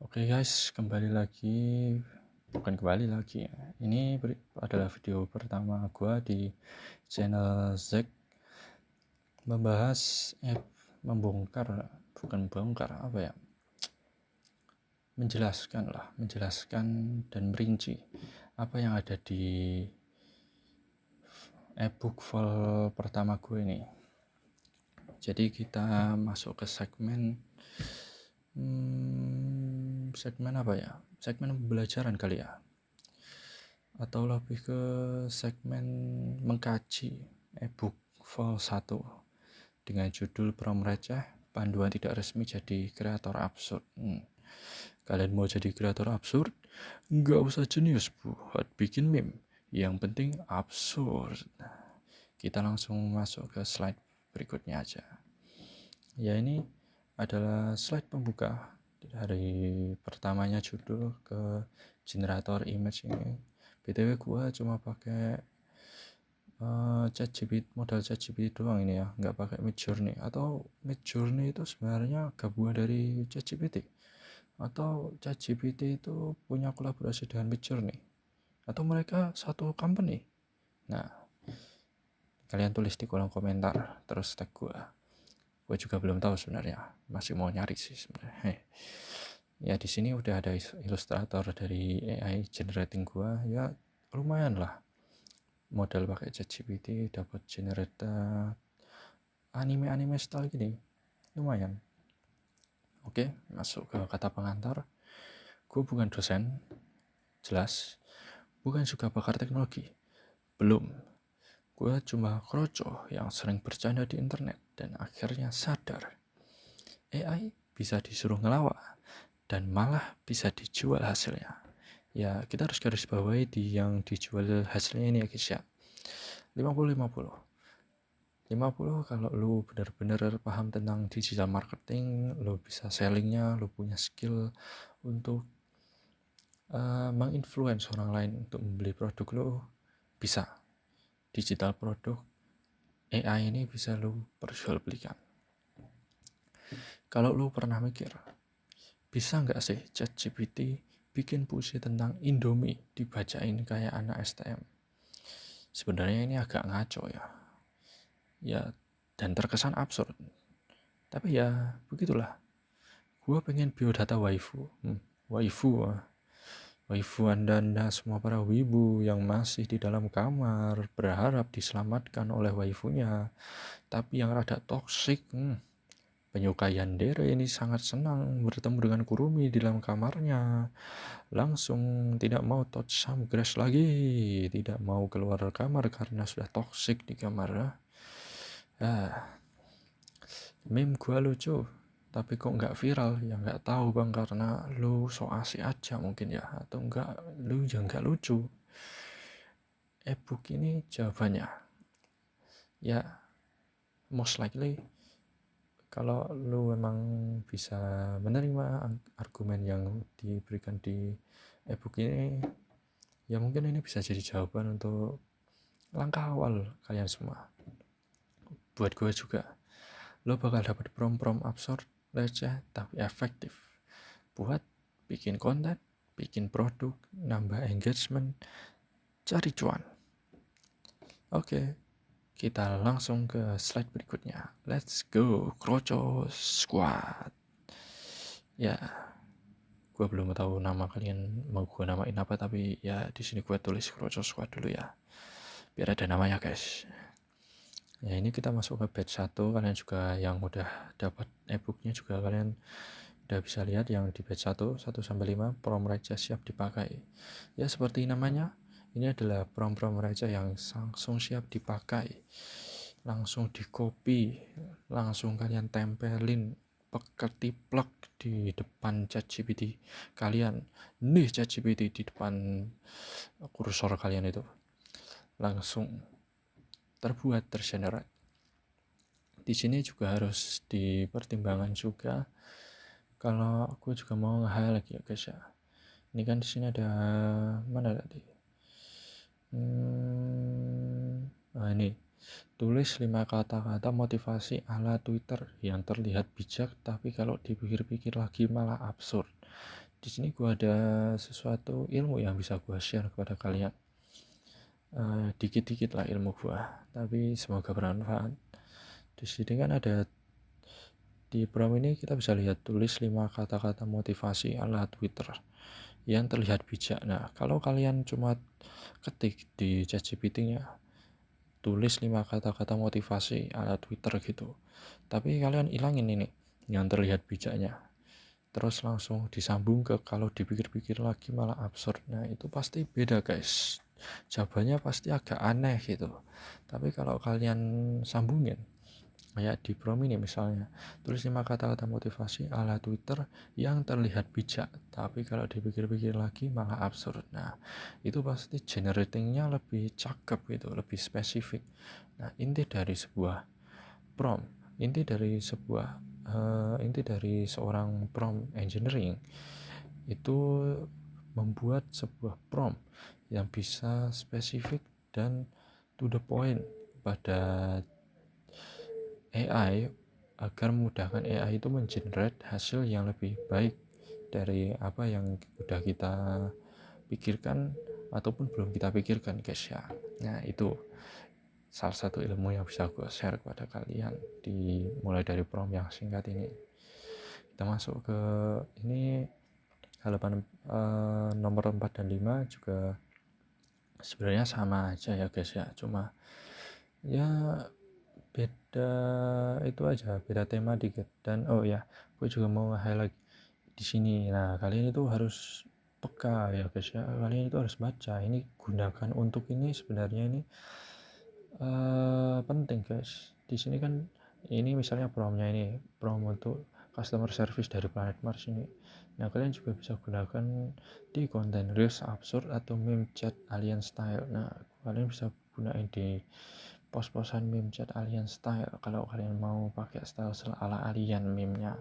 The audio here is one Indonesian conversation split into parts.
Oke guys, bukan kembali lagi ya. Ini adalah video pertama gue di channel Zack, membahas bukan bongkar apa ya, menjelaskan dan merinci apa yang ada di ebook file pertama gue ini. Jadi kita masuk ke segmen apa ya? Segmen pembelajaran kali ya, atau lebih ke segmen mengkaji ebook file 1 dengan judul Prom Receh, Panduan Tidak Resmi Jadi Kreator Absurd. Kalian mau jadi kreator absurd? Nggak usah jenius buat bikin meme, yang penting absurd. Kita langsung masuk ke slide berikutnya aja. Ya, ini adalah slide pembuka dari pertamanya judul ke generator image ini. BTW gua cuma pakai modal ChatGPT doang ini ya, nggak pakai Midjourney. Atau Midjourney itu sebenarnya gabungan dari ChatGPT, atau ChatGPT itu punya kolaborasi dengan Midjourney, atau mereka satu company. Nah, kalian tulis di kolom komentar terus tag gue juga belum tahu sebenarnya, masih mau nyari sih sebenarnya. Ya, di sini udah ada ilustrator dari AI generating gue, ya lumayan lah. Modal pakai ChatGPT dapat generate anime style gini, lumayan. Oke, masuk ke kata pengantar. Gue bukan dosen, jelas. Bukan juga pakar teknologi, belum. Gue cuma kroco yang sering bercanda di internet dan akhirnya sadar AI bisa disuruh ngelawak dan malah bisa dijual hasilnya. Ya, kita harus garis bawahi di yang dijual hasilnya ini ya guys ya. 50-50. 50 kalau lu benar-benar paham tentang digital marketing, lu bisa sellingnya, lu punya skill untuk menginfluence orang lain untuk membeli produk lu, bisa. Digital produk AI ini bisa lu perjualbelikan. Kalau lu pernah mikir, bisa nggak sih ChatGPT bikin puisi tentang Indomie dibacain kayak anak STM? Sebenarnya ini agak ngaco ya. Ya, dan terkesan absurd. Tapi ya begitulah. Gua pengen biodata waifu. Waifu anda semua para wibu yang masih di dalam kamar berharap diselamatkan oleh waifunya, tapi yang rada toksik. Penyuka yandere ini sangat senang bertemu dengan Kurumi di dalam kamarnya. Langsung tidak mau touch some grass lagi, tidak mau keluar kamar karena sudah toksik di kamar. Meme gua lucu, tapi kok nggak viral? Ya nggak tahu bang, karena lu so asik aja mungkin ya, atau enggak lu yang nggak lucu. Ebook ini jawabannya, ya most likely kalau lu memang bisa menerima argumen yang diberikan di ebook ini, ya mungkin ini bisa jadi jawaban untuk langkah awal kalian semua. Buat gue juga, lo bakal dapat prom absurd, receh tapi efektif buat bikin konten, bikin produk, nambah engagement, cari cuan. Oke, kita langsung ke slide berikutnya. Let's go, Kroco Squad. Ya, gue belum tahu nama kalian mau gue namain apa, tapi ya di sini gue tulis Kroco Squad dulu ya, biar ada namanya guys. Ya, ini kita masuk ke batch 1. Kalian juga yang udah dapat ebooknya juga kalian udah bisa lihat yang di batch 1 sampai 5 prom receh siap dipakai. Ya, seperti namanya, ini adalah prom receh yang langsung siap dipakai, langsung di copy, langsung kalian tempelin ketiplek di depan ChatGPT kalian. Nih ChatGPT di depan kursor kalian itu langsung terbuat, tergenerate. Di sini juga harus dipertimbangkan juga, kalau aku juga mau nge-highlight ya guys ya. Ini kan di sini ada mana tadi? Ini tulis 5 kata-kata motivasi ala Twitter yang terlihat bijak tapi kalau dipikir-pikir lagi malah absurd. di sini gua ada sesuatu ilmu yang bisa gua share kepada kalian. Dikit-dikit lah ilmu gua, tapi semoga bermanfaat. Di sini kan ada, di prompt ini kita bisa lihat tulis 5 kata-kata motivasi ala Twitter yang terlihat bijak. Nah, kalau kalian cuma ketik di ChatGPT-nya tulis 5 kata-kata motivasi ala Twitter gitu, tapi kalian ilangin ini yang terlihat bijaknya, terus langsung disambung ke kalau dipikir-pikir lagi malah absurd. Nah, itu pasti beda guys, jawabannya pasti agak aneh gitu. Tapi kalau kalian sambungin kayak di prom ini misalnya, tulis 5 kata-kata motivasi ala Twitter yang terlihat bijak, tapi kalau dipikir-pikir lagi malah absurd. Nah, itu pasti generatingnya lebih cakep gitu, lebih spesifik. Nah, inti dari sebuah prompt, inti dari seorang prompt engineering itu membuat sebuah prompt yang bisa spesifik dan to the point pada AI, agar memudahkan AI itu mengenerate hasil yang lebih baik dari apa yang udah kita pikirkan ataupun belum kita pikirkan guys ya. Nah, itu salah satu ilmu yang bisa gue share kepada kalian mulai dari prompt yang singkat ini. Kita masuk ke ini halaman nomor 4 dan 5 juga sebenarnya sama aja ya guys ya, cuma ya beda itu aja, beda tema dikit. Dan oh ya, gue juga mau highlight di sini. Nah, kalian itu harus peka ya guys ya, kalian itu harus baca ini, gunakan untuk ini sebenarnya ini penting guys. Di sini kan ini misalnya promnya ini prom untuk customer service dari planet Mars ini. Nah, kalian juga bisa gunakan di konten reels absurd atau meme chat alien style. Nah, kalian bisa gunain di pos-posan meme chat alien style kalau kalian mau pakai style ala alien meme-nya.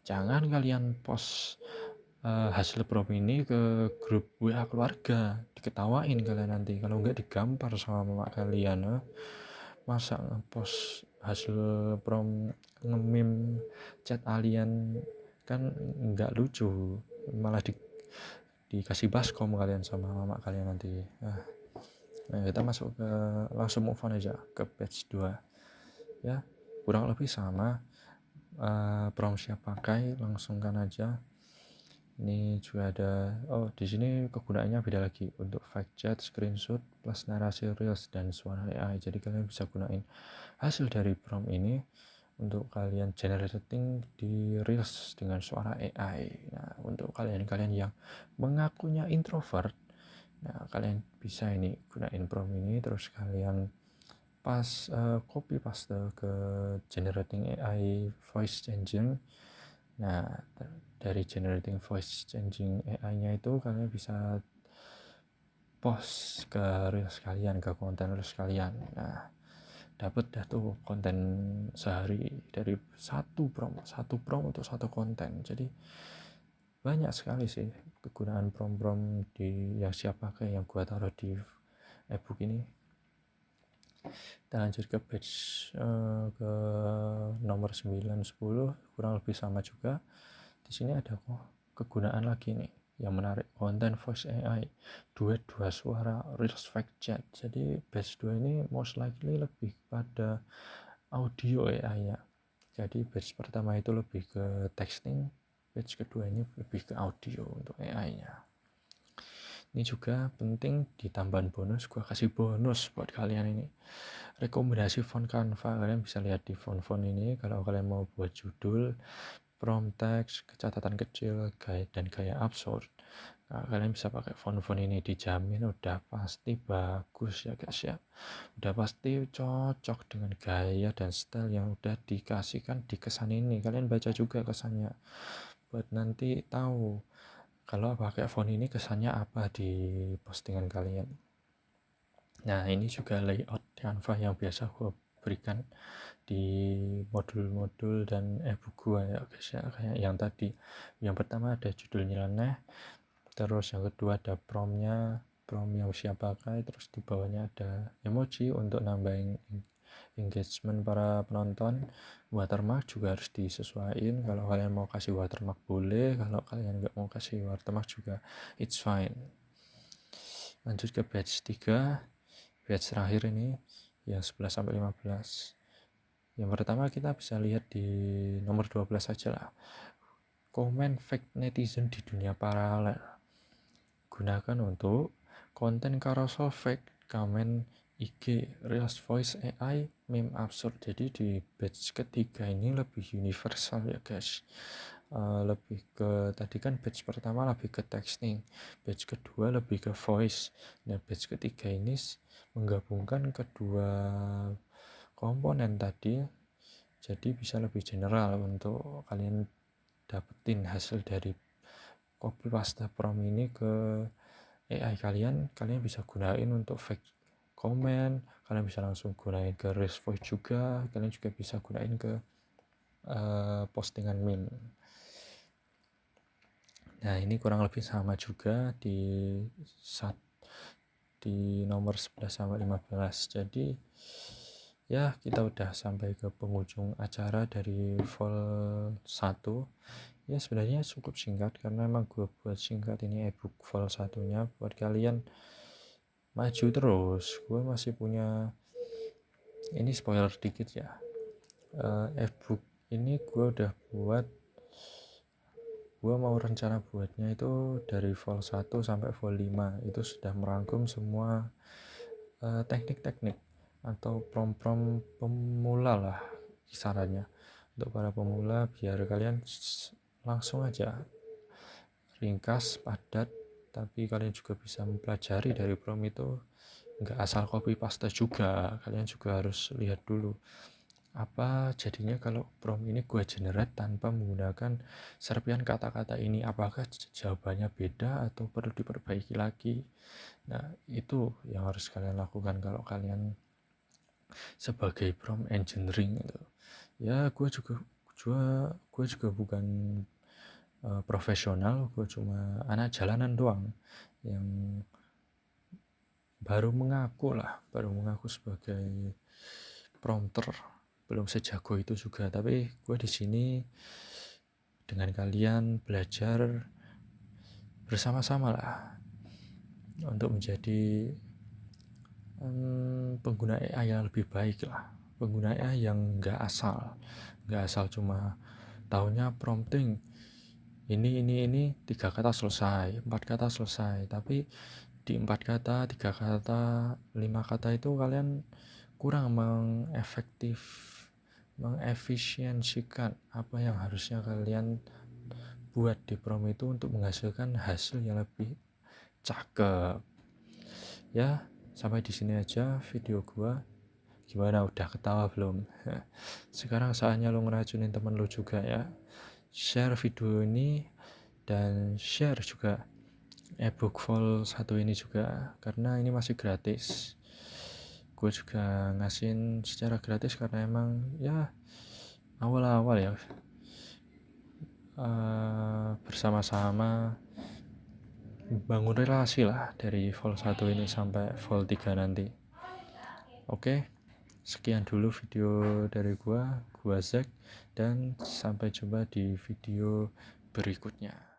Jangan kalian post hasil prom ini ke grup WA keluarga, diketawain kalian nanti, kalau enggak digampar sama mama kalian. Masa ngepost hasil prom nge-meme chat alien, kan enggak lucu, malah dikasih baskom kalian sama mama kalian nanti. Nah, kita masuk ke, langsung move on aja ke page 2 ya, kurang lebih sama. Prompt siap pakai, langsungkan aja. Ini juga ada, di sini kegunaannya beda lagi untuk fact chat, screenshot plus narasi reels dan suara AI. Jadi kalian bisa gunain hasil dari prompt ini untuk kalian generating di reels dengan suara AI. Nah, untuk kalian yang mengakunya introvert, nah kalian bisa ini gunain prompt ini, terus kalian copy paste ke generating AI voice changing. Nah, dari generating voice changing AI-nya itu kalian bisa post ke reels kalian, ke konten reels kalian. Nah, dapat dah tuh konten sehari dari satu prom untuk satu konten. Jadi banyak sekali sih kegunaan prom di yang siap pakai yang gua taruh di ebook ini. Kita lanjut ke page ke nomor 9, 10, kurang lebih sama juga. Di sini ada kegunaan lagi nih yang menarik, konten voice AI, duet 2 suara, reels fact chat. Jadi batch 2 ini most likely lebih pada audio AI-nya. Jadi batch pertama itu lebih ke texting, batch kedua ini lebih ke audio untuk AI-nya. Ini juga penting, di tambahan bonus gua kasih bonus buat kalian ini, rekomendasi font Canva. Kalian bisa lihat di font ini kalau kalian mau buat judul, prompt text, catatan kecil, dan gaya absurd. Nah, kalian bisa pakai font ini, dijamin udah pasti bagus ya guys ya. Udah pasti cocok dengan gaya dan style yang udah dikasihkan di kesan ini. Kalian baca juga kesannya buat nanti tahu kalau pakai font ini kesannya apa di postingan kalian. Nah, ini juga layout Canva yang biasa gue berikan di modul-modul dan ebook gue ya guys ya, kayak yang tadi. Yang pertama ada judul nyeleneh, terus yang kedua ada prompt yang siap pakai, terus di bawahnya ada emoji untuk nambahin engagement para penonton. Watermark juga harus disesuaikan. Kalau kalian mau kasih watermark boleh, kalau kalian nggak mau kasih watermark juga it's fine. Lanjut ke batch 3, batch terakhir ini yang 11 sampai 15. Yang pertama kita bisa lihat di nomor 12 saja lah. Komen fake netizen di dunia paralel. Gunakan untuk konten carousel fake, komen IG, Reels Voice AI, meme absurd. Jadi di batch ketiga ini lebih universal ya guys. Lebih ke, tadi kan batch pertama lebih ke texting, batch kedua lebih ke voice. Nah batch ketiga ini menggabungkan kedua komponen tadi, jadi bisa lebih general untuk kalian dapetin hasil dari copy paste prompt ini ke AI kalian bisa gunain untuk fake comment, kalian bisa langsung gunain ke Reels Voice juga, kalian juga bisa gunain ke postingan meme. Nah ini kurang lebih sama juga di nomor 11 sampai 15. Jadi ya kita udah sampai ke penghujung acara dari vol 1. Ya sebenarnya cukup singkat karena emang gue buat singkat ini ebook vol 1-nya buat kalian maju terus. Gue masih punya, ini spoiler dikit ya, ebook ini gue udah buat, gue mau rencana buatnya itu dari vol 1 sampai vol 5 itu sudah merangkum semua teknik-teknik atau prom-prom pemula lah kisarannya untuk para pemula, biar kalian langsung aja, ringkas, padat, tapi kalian juga bisa mempelajari dari prompt itu, nggak asal copy paste juga. Kalian juga harus lihat dulu apa jadinya kalau prompt ini gue generate tanpa menggunakan serpian kata-kata ini, apakah jawabannya beda atau perlu diperbaiki lagi. Nah itu yang harus kalian lakukan kalau kalian sebagai prompt engineering gitu. Ya gue juga bukan profesional, gue cuma anak jalanan doang yang baru mengaku sebagai prompter, belum sejago itu juga, tapi gue di sini dengan kalian belajar bersama-sama lah untuk menjadi pengguna AI yang lebih baik lah, pengguna AI yang nggak asal cuma taunya prompting ini 3 kata selesai, 4 kata selesai, tapi di 4 kata, 3 kata, 5 kata itu kalian kurang mengefisiensikan apa yang harusnya kalian buat di prompt itu untuk menghasilkan hasil yang lebih cakep. Ya, sampai di sini aja video gua. Gimana, udah ketawa belum? Sekarang saatnya lo ngeracunin temen lo juga ya. Share video ini dan share juga ebook vol 1 ini juga, karena ini masih gratis. Gue juga ngasihin secara gratis karena emang ya awal-awal ya, bersama-sama bangun relasi lah dari vol 1 ini sampai vol 3 nanti. Oke, sekian dulu video dari gua Zack, dan sampai jumpa di video berikutnya.